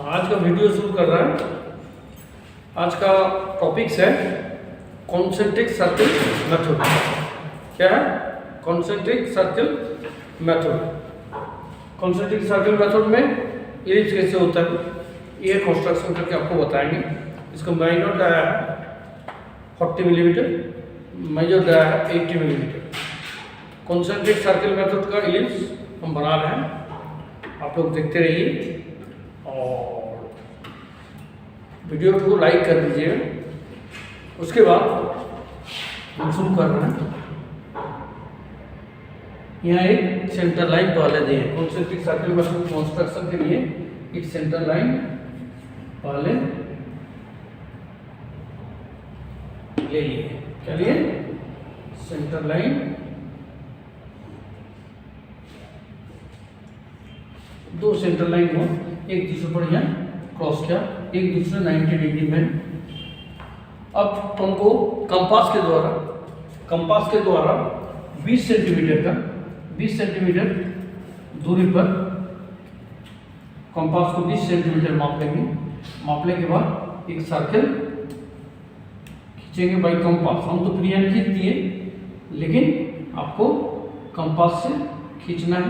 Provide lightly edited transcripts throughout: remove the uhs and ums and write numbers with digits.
आज का वीडियो शुरू कर रहा है। आज का टॉपिक्स है कॉन्सेंट्रिक सर्किल मेथड। क्या है? Concentric circle method. Concentric circle method में इलिप्स कैसे होता है ये कंस्ट्रक्शन करके आपको बताएंगे। इसका माइनर डाया है 40 मिलीमीटर, मेजर डाया है 80 मिलीमीटर। कॉन्सेंट्रिक सर्किल मेथड का इलिप्स हम बना रहे हैं, आप लोग देखते रहिए और वीडियो को लाइक कर दीजिएगा। उसके बाद हम शुरू कर रहे हैं। यहाँ एक सेंटर लाइन पहले दिए हैं। कॉन्सेंट्रिक सर्किल मेथड कंस्ट्रक्शन के लिए एक सेंटर लाइन पहले ले लिए। क्या लिए? Centre line. दो सेंटर लाइन को एक दूसरे पर यहाँ क्रॉस किया, एक दूसरे 90 डिग्री में। अब तुमको कंपास के द्वारा 20 सेंटीमीटर दूरी पर कंपास को 20 सेंटीमीटर माप लेंगे। मापने के बाद एक सर्कल खींचेंगे बाई कंपास। हम तो फ्री हैंड खींच दिए, लेकिन आपको कंपास से खींचना है।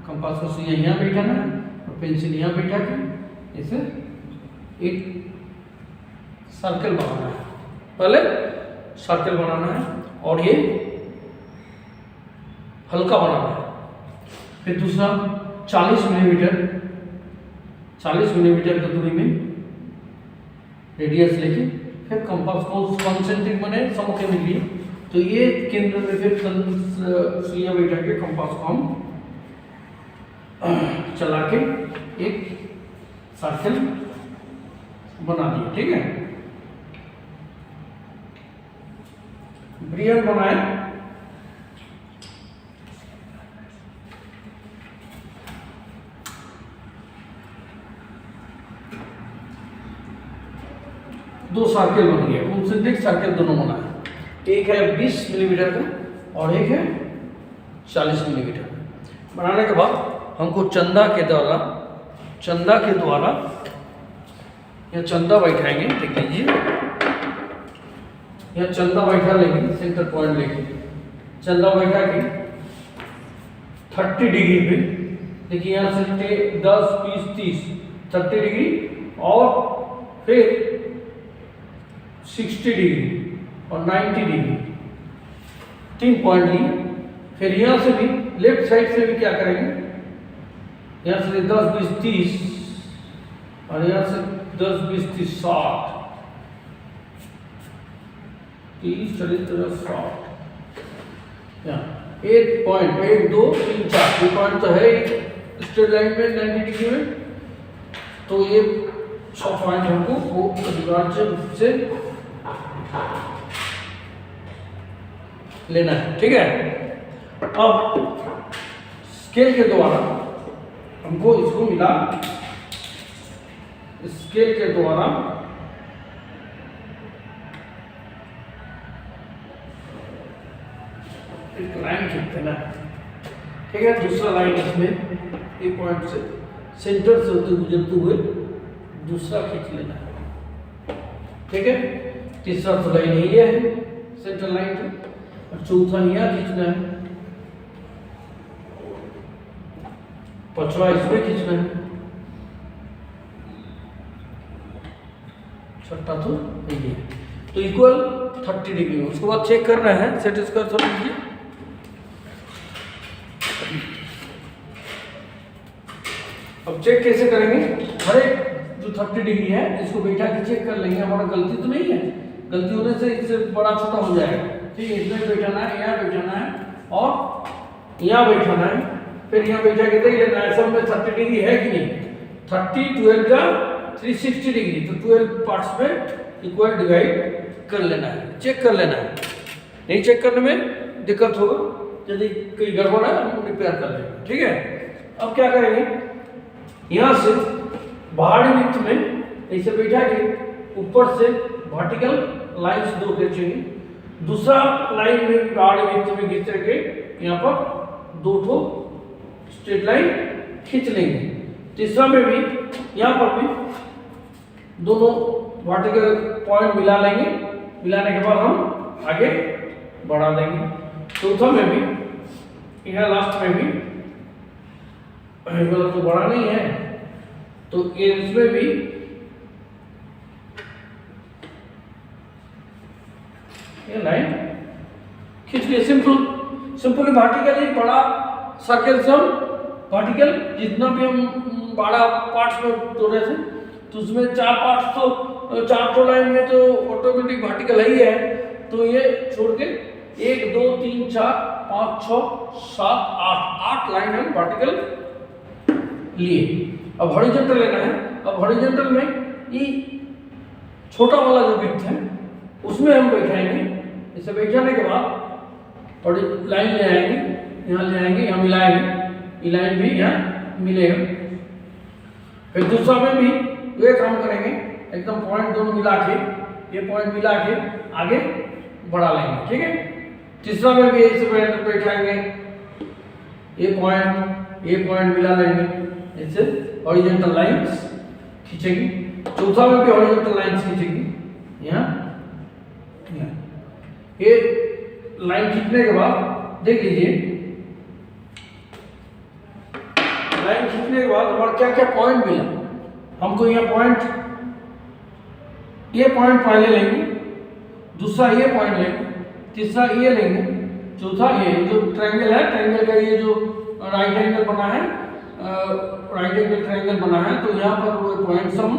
कंपास को सुइयां यहाँ बैठाना है और पेंसिल यहाँ बैठा के इसे एक सर्कल बनाना है। पहले सर्कल बनाना है और ये हल्का बनाना है। फिर दूसरा 40 मिलीमीटर की दूरी में रेडियस लेके फिर कंपास को कॉन्सेंट्रिक बने समके में लिए, तो ये केंद्र में फिर सुइयां बैठा के कंपास को हम चला के एक सर्कल बना दिए। ठीक है, ब्रियल बनाए। दो सर्कल बन गया, कॉन्सेंट्रिक सर्कल दोनों बनाए। एक है 20 मिलीमीटर का और एक है 40 मिलीमीटर। बनाने के बाद हमको चंदा के द्वारा यह चंदा बैठाएंगे। देख लीजिए, यह चंदा बैठा लेंगे, सेंटर पॉइंट लेके चंदा बैठा के 30 डिग्री पे। देखिए यहाँ से 10, 20, 30 30 डिग्री और फिर 60 डिग्री और 90 डिग्री, 3 पॉइंट लिए। फिर यहाँ से भी लेफ्ट साइड से भी क्या करेंगे, यहाँ से 10, 20, 30 और यहाँ से 10, 20, 30, 60, 30, 40, 60। यहाँ एक पॉइंट, 1, 2, 3, 4 ये पॉइंट तो है स्ट्रेट लाइन में 90 डिग्री में। तो ये 6 पॉइंट हमको वो अनिवार्य रूप से लेना है। ठीक है, अब स्केल के द्वारा हमको इसको मिला। स्केल के द्वारा एक लाइन खींचते ना। ठीक है, दूसरा लाइन इसमें एक पॉइंट से सेंटर से होते गुजरते हुए दूसरा खींच लेना है। ठीक है, तीसरा तो लाइन यही है सेंटर लाइन का, और चौथा यहाँ खींचना है, पांचवा इसमें खींचना है, छठा तो यही है। तो इक्वल 30 डिग्री। उसके बाद चेक करना है, सेट स्क्वायर थोड़ा लीजिए। अब चेक कैसे करेंगे? हर एक जो 30 डिग्री है इसको बैठा के चेक कर लेंगे। हमारा गलती तो नहीं है, गलती होने से इससे बड़ा छोटा हो जाएगा। ठीक है, इसमें बैठाना है, यहाँ बैठाना है और यहाँ बैठाना है। फिर यहाँ बैठा के देख लेना है सब में 30 डिग्री है कि नहीं। 30, 12 का 360 डिग्री, तो 12 पार्ट्स में इक्वल डिवाइड कर लेना है, चेक कर लेना है। नहीं चेक करने में दिक्कत होगा, यदि कोई गड़बड़ है हम रिपेयर कर लेंगे। ठीक है, अब क्या करेंगे, यहाँ से बाहरी वृत्त में ऐसे बैठा के ऊपर से वर्टिकल लाइंस दो खींचेंगे दूसरा लाइन में भी गाढ़ वृत्त में खींच करके यहाँ पर 2 ठो स्ट्रेट लाइन खींच लेंगे। तीसरा में भी यहाँ पर भी दोनों वर्टिकल पॉइंट मिला लेंगे, मिलाने के बाद हम आगे बढ़ा देंगे। चौथा में भी यहाँ लास्ट में भी तो बड़ा नहीं है, तो इसमें भी ये लाइन खींच के सिंपली वर्टिकल एक बड़ा सर्कल से हम वर्टिकल जितना भी हम बड़ा पार्ट्स में तोड़े थे, तो उसमें 4 पार्ट्स तो 4 तो लाइन में तो ऑटोमेटिक वर्टिकल ही है, तो ये छोड़ के 1 2 3 4 5 6 7 8 लाइन हम वर्टिकल लिए। अब हॉरिजॉन्टल लेना है। अब हॉरिजॉन्टल में ये छोटा वाला जो वृत्त है उसमें हम बैठाएंगे। इसे बैठाने के बाद और लाइन ले आएंगे, यहाँ ले आएंगे, यहाँ मिलाएंगे, ये लाइन भी यहाँ मिलेगा। फिर दूसरा में भी ये काम करेंगे, एकदम पॉइंट दोनों मिला के, ये पॉइंट मिला के आगे बढ़ा लेंगे, ठीक है। तीसरा में भी इसे बैठाएंगे, ये पॉइंट मिला लेंगे, इससे हॉरिजॉन्टल लाइंस खींचेंगे। चौथा में भी हॉरिजॉन्टल लाइंस खींचेंगे, यहाँ ये लाइन खींचने के बाद देख लीजिए, लाइन खींचने के बाद हमारा क्या क्या पॉइंट मिला हमको। यहाँ पॉइंट, ये पॉइंट पहले लेंगे, दूसरा ये पॉइंट लेंगे, तीसरा ये लेंगे, चौथा ये जो ट्रायंगल है, ट्रायंगल का ये जो राइट एंगल बना है, राइट एंगल ट्रायंगल बना है, तो यहाँ पर वो पॉइंट्स हम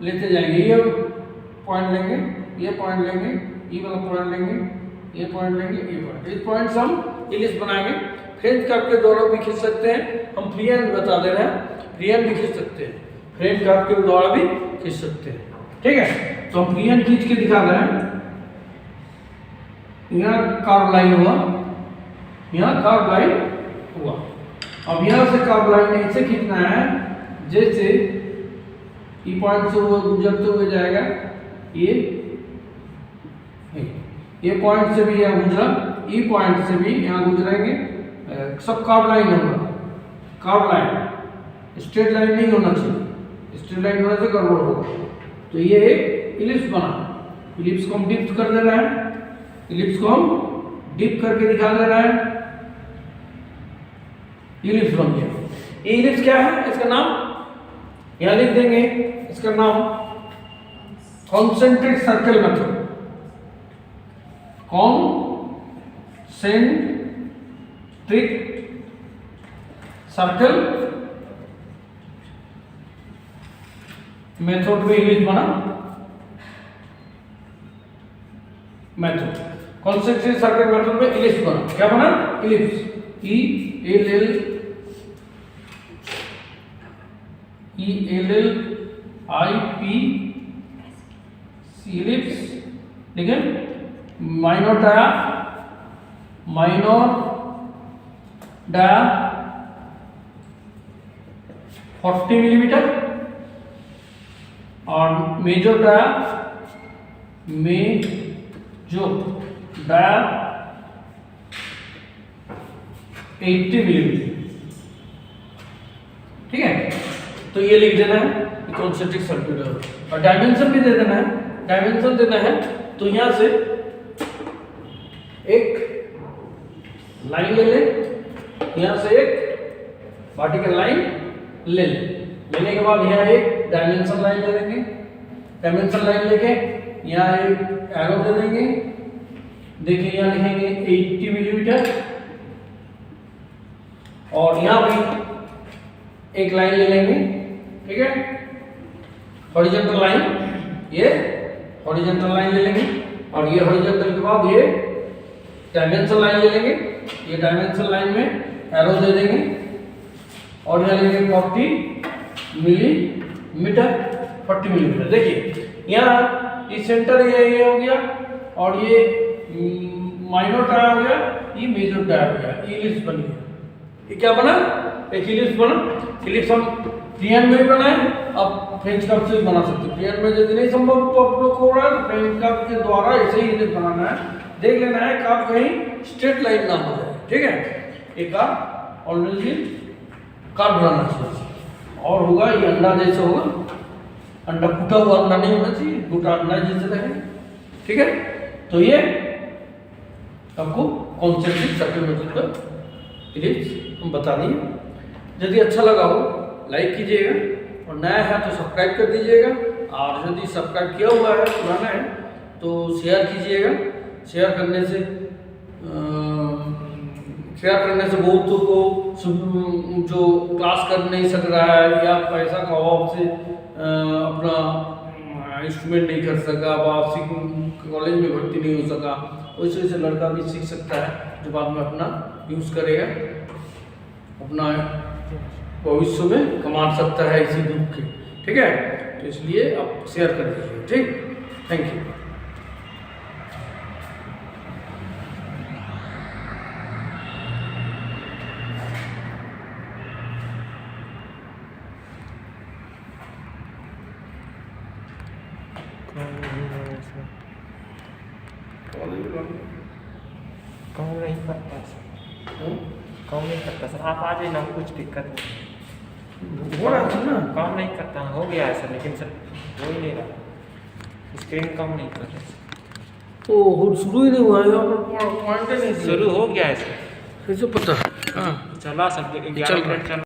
लेते जाएंगे। ये पॉइंट लेंगे, ये पॉइंट लेंगे, ये वाला पॉइंट लेंगे, ये पॉइंट लेंगे, ये पॉइंट, इस पॉइंट्स हम इलिप्स बनाएंगे। फ्रेंच कर्व के द्वारा भी खींच सकते हैं, हम फ्री हैंड बता दे रहे हैं, फ्री हैंड भी खींच सकते हैं, फ्रेंच कर्व के द्वारा भी खींच सकते हैं, ठीक है। तो हम फ्री हैंड खींच के दिखा रहे हैं। यहाँ कर्व लाइन हुआ, यहाँ कर्व लाइन हुआ। अब यहाँ से कर्व लाइन ऐसे खींचना है जैसे ई पॉइंट से वो गुजरते हुए जाएगा, ये पॉइंट से भी यहाँ गुजरा, ई पॉइंट से भी यहाँ गुजरेंगे, सब कर्व लाइन होगा। कर्व लाइन स्ट्रेट लाइन नहीं होना चाहिए, स्ट्रेट लाइन होने से गड़बड़ होगा। तो ये एक इलिप्स बना, इलिप्स को हम डिप कर दे रहे हैं, इलिप्स को हम डिप करके दिखा दे रहे हैं, इलिप्स बन गया। ये इलिप्स क्या है, इसका नाम यहाँ लिख देंगे, इसका नाम concentric circle method, concentric circle method में इलिप्स बना। मेथड कॉन्सेंट्रिक सर्कल मेथड में इलिप्स बना, क्या बना, इलिप्स, ELLIPS इलिप्स, ठीक है। माइनर डाया 40 मिलीमीटर और मेजर डाया 80 मिलीमीटर, ठीक है। तो ये लिख देना है कॉन्सेंट्रिक सर्कल, और डायमेंशन भी दे देना है। डायमेंशन देना है तो यहाँ से एक लाइन ले ले, यहाँ से एक वर्टिकल लाइन ले ले, लेने के बाद यहाँ एक डायमेंशन लाइन ले लेंगे, डायमेंशन लाइन लेके यहाँ एक एरो दे देंगे, देखिए यहाँ लिखेंगे 80 मिलीमीटर, और यहाँ भी एक लाइन ले लेंगे, ठीक है, हॉरिजॉन्टल लाइन, ये हॉरिजॉन्टल लाइन ले लेंगे, और ये हॉरिजॉन्टल के बाद ये डायमेंशन लाइन ले लेंगे, ये डायमेंशन लाइन में एरो दे देंगे, और यहाँ लेंगे 40 मिलीमीटर। देखिए यहाँ ये सेंटर ये हो गया, और ये माइनर डाया हो गया, ये मेजर डाया हो गया, इलिप्स बन गया। ये क्या बना, एक इलिप्स बना। इलिप्स हम फ्री हैंड में भी बनाए, अब फ्रेंच कर्व से भी बना सकते हैं। फ्री हैंड में यदि नहीं संभव तो आप लोग को हो रहा है, फ्रेंच कर्व के द्वारा ऐसे ही इलिप्स बनाना है, देख लेना है कार्ड कहीं स्ट्रेट लाइन ना हो जाए, ठीक है। एक कार्ड ऑलरेडी कार्ड बनाना चाहिए और होगा ये अंडा जैसा होगा, अंडा फूटा हुआ अंडा नहीं होना चाहिए, टूटा अंडा जैसे रहे, ठीक है। तो ये आपको कॉन्सेंट्रिक सर्कल मेथड का इरेज हम बता दिए। यदि अच्छा लगा हो लाइक कीजिएगा और नया है तो सब्सक्राइब कर दीजिएगा, और यदि सब्सक्राइब किया हुआ है पुराना है तो शेयर कीजिएगा। शेयर करने से बहुतों को जो क्लास कर नहीं सक रहा है या पैसा का अभाव से अपना इंस्ट्रूमेंट नहीं कर सका, वापसी कॉलेज में भर्ती नहीं हो सका, वैसे वैसे लड़का भी सीख सकता है जो बाद में अपना यूज़ करेगा, अपना भविष्य में कमा सकता है इसी ग्रुप के, ठीक है। तो इसलिए आप शेयर कर दीजिए, ठीक। Thank you. कौन नहीं करता सर, कौन नहीं करता सर, आप आ जाइए ना, कुछ दिक्कत नहीं हो रहा था ना, काम नहीं करता, हो गया है सर, लेकिन सर हो ही नहीं रहा, स्क्रीन काम नहीं कर रहा सर। ओ शुरू ही नहीं हुआ है, पॉइंट नहीं शुरू हो गया है सर, कैसे पता? हाँ चला सर 11 मिनट चला।